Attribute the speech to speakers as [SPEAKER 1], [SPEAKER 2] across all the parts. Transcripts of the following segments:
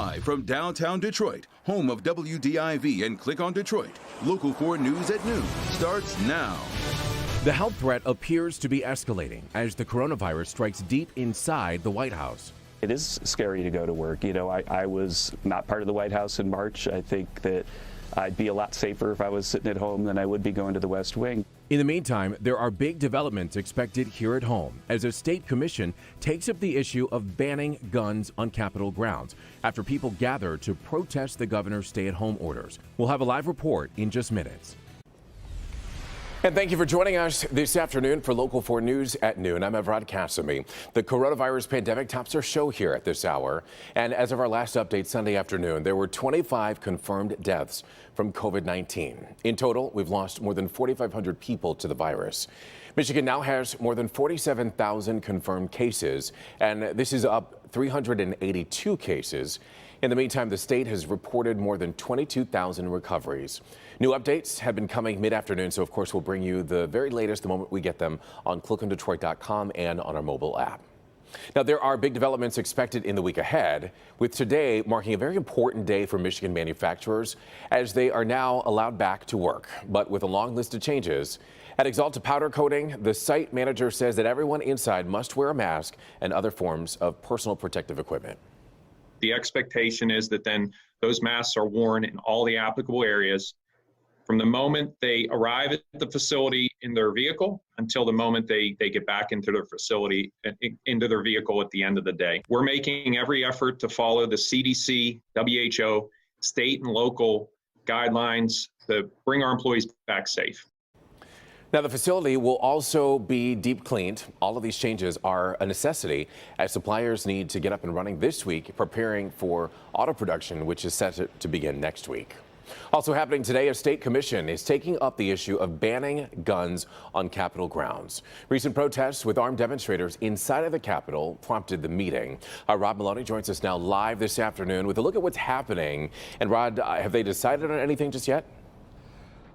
[SPEAKER 1] Live from downtown Detroit, home of WDIV and Click on Detroit, Local 4 News at noon starts now.
[SPEAKER 2] The health threat appears to be escalating as the coronavirus strikes deep inside the White House.
[SPEAKER 3] It is scary to go to work. You know, I was not part of the White House in March. I think that I'd be a lot safer if I was sitting at home than I would be going to the West Wing.
[SPEAKER 2] In the meantime, there are big developments expected here at home as a state commission takes up the issue of banning guns on Capitol grounds after people gather to protest the governor's stay-at-home orders. We'll have a live report in just minutes. And thank you for joining us this afternoon for Local 4 News at noon. I'm Evrod Cassimy. The coronavirus pandemic tops our show here at this hour. And as of our last update Sunday afternoon, there were 25 confirmed deaths from COVID-19. In total, we've lost more than 4,500 people to the virus. Michigan now has more than 47,000 confirmed cases, and this is up 382 cases. In the meantime, the state has reported more than 22,000 recoveries. New updates have been coming mid-afternoon, so of course we'll bring you the very latest the moment we get them on clickondetroit.com and on our mobile app. Now, there are big developments expected in the week ahead, with today marking a very important day for Michigan manufacturers as they are now allowed back to work, but with a long list of changes. At Exalta Powder Coating, the site manager says that everyone inside must wear a mask and other forms of personal protective equipment.
[SPEAKER 4] The expectation is that then those masks are worn in all the applicable areas from the moment they arrive at the facility in their vehicle until the moment they get back into their facility, into their vehicle at the end of the day. We're making every effort to follow the CDC, WHO, state and local guidelines to bring our employees back safe.
[SPEAKER 2] Now, the facility will also be deep cleaned. All of these changes are a necessity as suppliers need to get up and running this week, preparing for auto production, which is set to begin next week. Also happening today, a state commission is taking up the issue of banning guns on Capitol grounds. Recent protests with armed demonstrators inside of the Capitol prompted the meeting. Rod Maloney joins us now live this afternoon with a look at what's happening. And Rod, have they decided on anything just yet?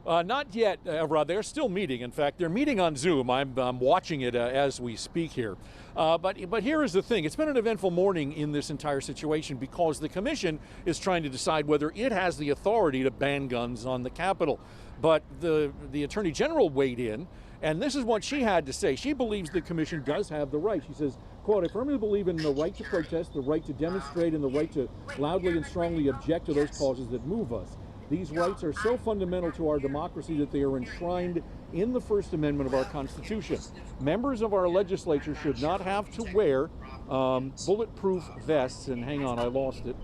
[SPEAKER 5] Not yet, Rod. They're still meeting. In fact, they're meeting on Zoom. I'm watching it as we speak here. But here is the thing. It's been an eventful morning in this entire situation because the commission is trying to decide whether it has the authority to ban guns on the Capitol. But the Attorney General weighed in, and this is what she had to say. She believes the commission does have the right. She says, quote, "I firmly believe in the right to protest, the right to demonstrate, and the right to loudly and strongly object to those causes that move us. These rights are so fundamental to our democracy that they are enshrined in the First Amendment of our Constitution. Members of our legislature should not have to wear bulletproof vests," and hang on, I lost it,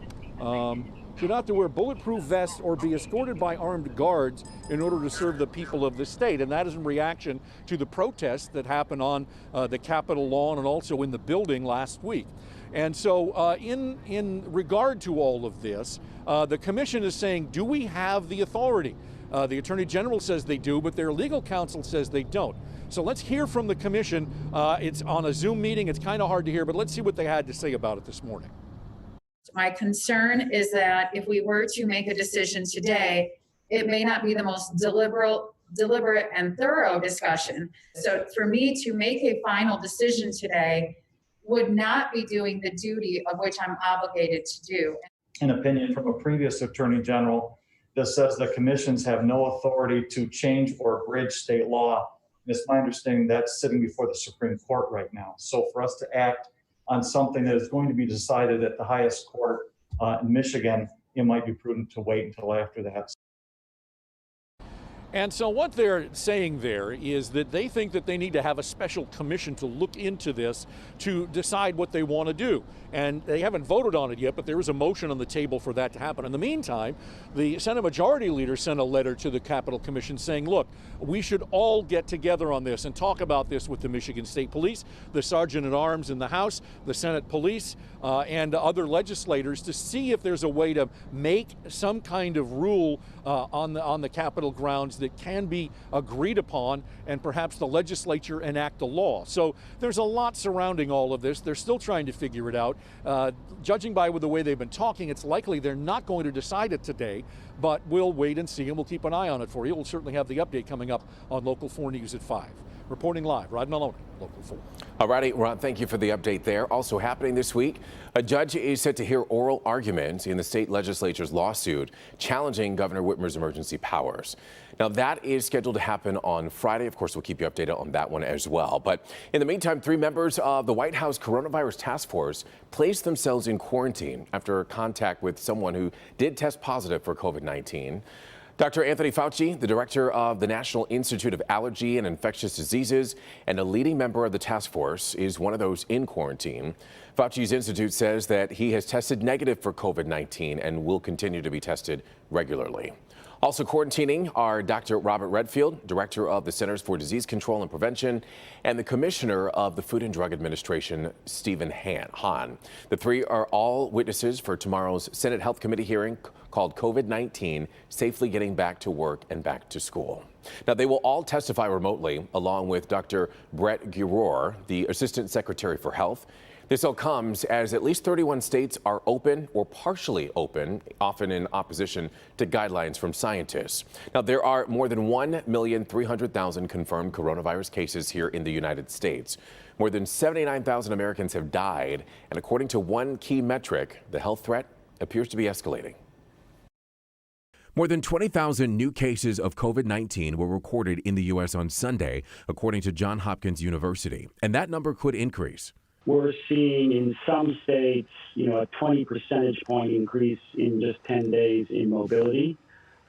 [SPEAKER 5] should not have to wear bulletproof vests or be escorted by armed guards in order to serve the people of the state. And that is in reaction to the protests that happened on the Capitol lawn and also in the building last week. And so in regard to all of this, the commission is saying, do we have the authority? The Attorney General says they do, but their legal counsel says they don't. So let's hear from the commission. It's on a Zoom meeting. It's kind of hard to hear, but let's see what they had to say about it this morning.
[SPEAKER 6] My concern is that if we were to make a decision today, it may not be the most deliberate and thorough discussion. So for me to make a final decision today would not be doing the duty of which I'm obligated to do.
[SPEAKER 7] An opinion from a previous Attorney General that says the commissions have no authority to change or abridge state law. And it's my understanding that's sitting before the Supreme Court right now. So for us to act on something that is going to be decided at the highest court in Michigan, it might be prudent to wait until after that.
[SPEAKER 5] And so what they're saying there is that they think that they need to have a special commission to look into this to decide what they want to do. And they haven't voted on it yet, but there is a motion on the table for that to happen. In the meantime, the Senate Majority Leader sent a letter to the Capitol Commission saying, look, we should all get together on this and talk about this with the Michigan State Police, the Sergeant at Arms in the House, the Senate Police, and other legislators to see if there's a way to make some kind of rule on the Capitol grounds that can be agreed upon and perhaps the legislature enact a law. So there's a lot surrounding all of this. They're still trying to figure it out. Judging by the way they've been talking, it's likely they're not going to decide it today, but we'll wait and see, and we'll keep an eye on it for you. We'll certainly have the update coming up on Local 4 News at 5. reporting live. Rod Maloney, Local 4.
[SPEAKER 2] All righty, Ron, thank you for the update there. Also happening this week, a judge is set to hear oral arguments in the state legislature's lawsuit challenging Governor Whitmer's emergency powers. Now, that is scheduled to happen on Friday. Of course, we'll keep you updated on that one as well. But in the meantime, 3 members of the White House coronavirus task force placed themselves in quarantine after contact with someone who did test positive for COVID-19. Dr. Anthony Fauci, the director of the National Institute of Allergy and Infectious Diseases and a leading member of the task force, is one of those in quarantine. Fauci's institute says that he has tested negative for COVID-19 and will continue to be tested regularly. Also quarantining are Dr. Robert Redfield, director of the Centers for Disease Control and Prevention, and the commissioner of the Food and Drug Administration, Stephen Hahn. The 3 are all witnesses for tomorrow's Senate Health Committee hearing called COVID-19, Safely Getting Back to Work and Back to School. Now, they will all testify remotely, along with Dr. Brett Giroir, the Assistant Secretary for Health. This all comes as at least 31 states are open or partially open, often in opposition to guidelines from scientists. Now, there are more than 1,300,000 confirmed coronavirus cases here in the United States. More than 79,000 Americans have died, and according to one key metric, the health threat appears to be escalating. More than 20,000 new cases of COVID-19 were recorded in the U.S. on Sunday, according to Johns Hopkins University, and that number could increase.
[SPEAKER 8] We're seeing in some states, a 20 percentage point increase in just 10 days in mobility.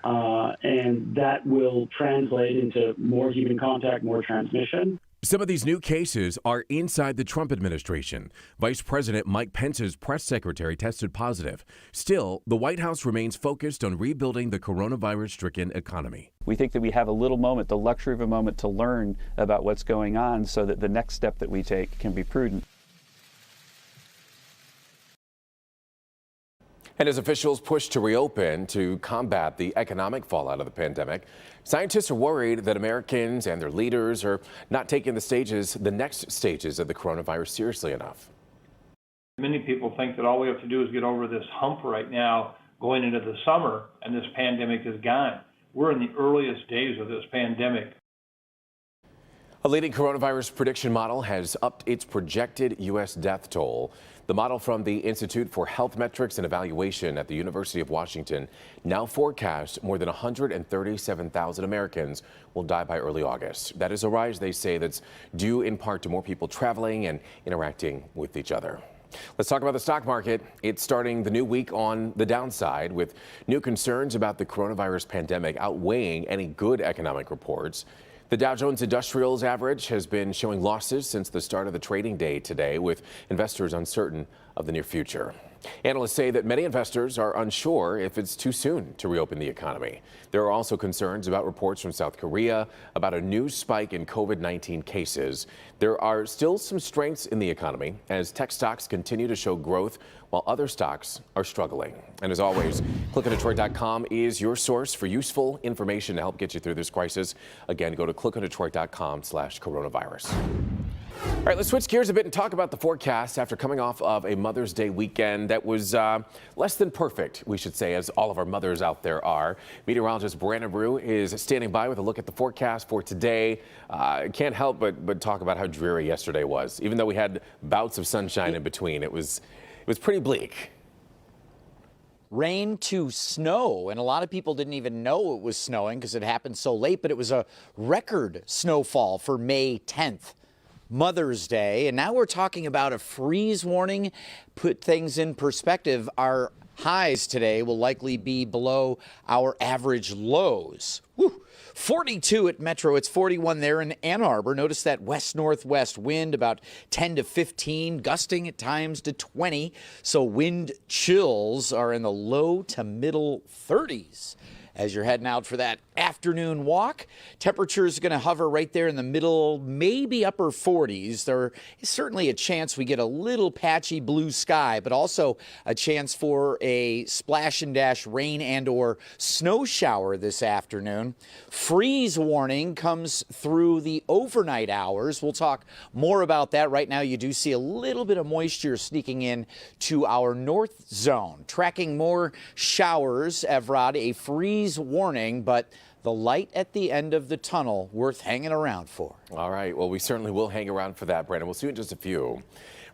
[SPEAKER 8] And that will translate into more human contact, more transmission.
[SPEAKER 2] Some of these new cases are inside the Trump administration. Vice President Mike Pence's press secretary tested positive. Still, the White House remains focused on rebuilding the coronavirus-stricken economy.
[SPEAKER 3] We think that we have a little moment, the luxury of a moment, to learn about what's going on so that the next step that we take can be prudent.
[SPEAKER 2] And as officials push to reopen to combat the economic fallout of the pandemic, scientists are worried that Americans and their leaders are not taking the next stages of the coronavirus seriously enough.
[SPEAKER 9] Many people think that all we have to do is get over this hump right now going into the summer and this pandemic is gone. We're in the earliest days of this pandemic.
[SPEAKER 2] A leading coronavirus prediction model has upped its projected U.S. death toll. The model from the Institute for Health Metrics and Evaluation at the University of Washington now forecasts more than 137,000 Americans will die by early August. That is a rise, they say, that's due in part to more people traveling and interacting with each other. Let's talk about the stock market. It's starting the new week on the downside, with new concerns about the coronavirus pandemic outweighing any good economic reports. The Dow Jones Industrials average has been showing losses since the start of the trading day today, with investors uncertain of the near future. Analysts say that many investors are unsure if it's too soon to reopen the economy. There are also concerns about reports from South Korea about a new spike in COVID-19 cases. There are still some strengths in the economy as tech stocks continue to show growth while other stocks are struggling. And as always, clickondetroit.com is your source for useful information to help get you through this crisis. Again, go to clickondetroit.com/coronavirus. All right, let's switch gears a bit and talk about the forecast after coming off of a Mother's Day weekend that was less than perfect, we should say, as all of our mothers out there are. Meteorologist Brandon Rue is standing by with a look at the forecast for today. Can't help but talk about how dreary yesterday was. Even though we had bouts of sunshine in between, it was pretty bleak.
[SPEAKER 10] Rain to snow, and a lot of people didn't even know it was snowing because it happened so late, but it was a record snowfall for May 10th. Mother's Day, and now we're talking about a freeze warning. Put things in perspective, our highs today will likely be below our average lows. Woo. 42 at Metro, it's 41 there in Ann Arbor. Notice that west-northwest wind about 10 to 15, gusting at times to 20. So wind chills are in the low to middle 30s. As you're heading out for that afternoon walk, temperatures are going to hover right there in the middle, maybe upper 40s. There is certainly a chance we get a little patchy blue sky, but also a chance for a splash and dash rain and or snow shower this afternoon. Freeze warning comes through the overnight hours. We'll talk more about that. Right now, you do see a little bit of moisture sneaking in to our north zone. Tracking more showers, Evrod, a freeze warning, but the light at the end of the tunnel worth hanging around for.
[SPEAKER 2] All right. Well, we certainly will hang around for that, Brandon. We'll see you in just a few.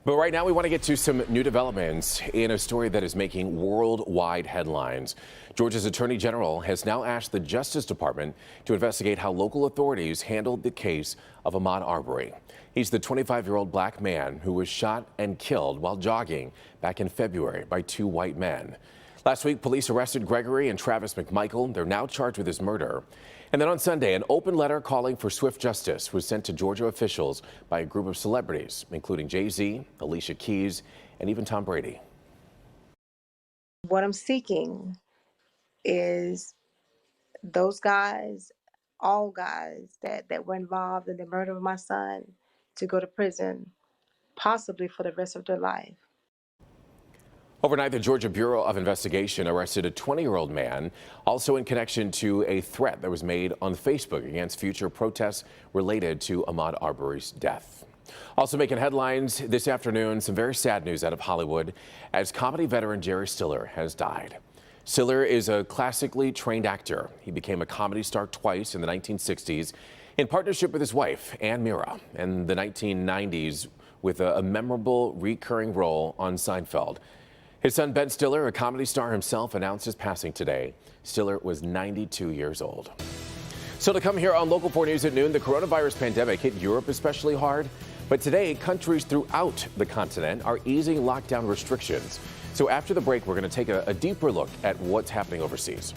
[SPEAKER 2] But right now, we want to get to some new developments in a story that is making worldwide headlines. Georgia's Attorney General has now asked the Justice Department to investigate how local authorities handled the case of Ahmaud Arbery. He's the 25-year-old black man who was shot and killed while jogging back in February by two white men. Last week, police arrested Gregory and Travis McMichael. They're now charged with his murder. And then on Sunday, an open letter calling for swift justice was sent to Georgia officials by a group of celebrities, including Jay-Z, Alicia Keys, and even Tom Brady.
[SPEAKER 11] What I'm seeking is those guys, all guys that were involved in the murder of my son, to go to prison, possibly for the rest of their life.
[SPEAKER 2] Overnight, the Georgia Bureau of Investigation arrested a 20-year-old man, also in connection to a threat that was made on Facebook against future protests related to Ahmaud Arbery's death. Also making headlines this afternoon, some very sad news out of Hollywood as comedy veteran Jerry Stiller has died. Stiller is a classically trained actor. He became a comedy star twice in the 1960s in partnership with his wife, Ann Mira, in the 1990s with a memorable recurring role on Seinfeld. His son Ben Stiller, a comedy star himself, announced his passing today. Stiller was 92 years old. So to come here on Local 4 News at noon, the coronavirus pandemic hit Europe especially hard. But today, countries throughout the continent are easing lockdown restrictions. So after the break, we're going to take a deeper look at what's happening overseas.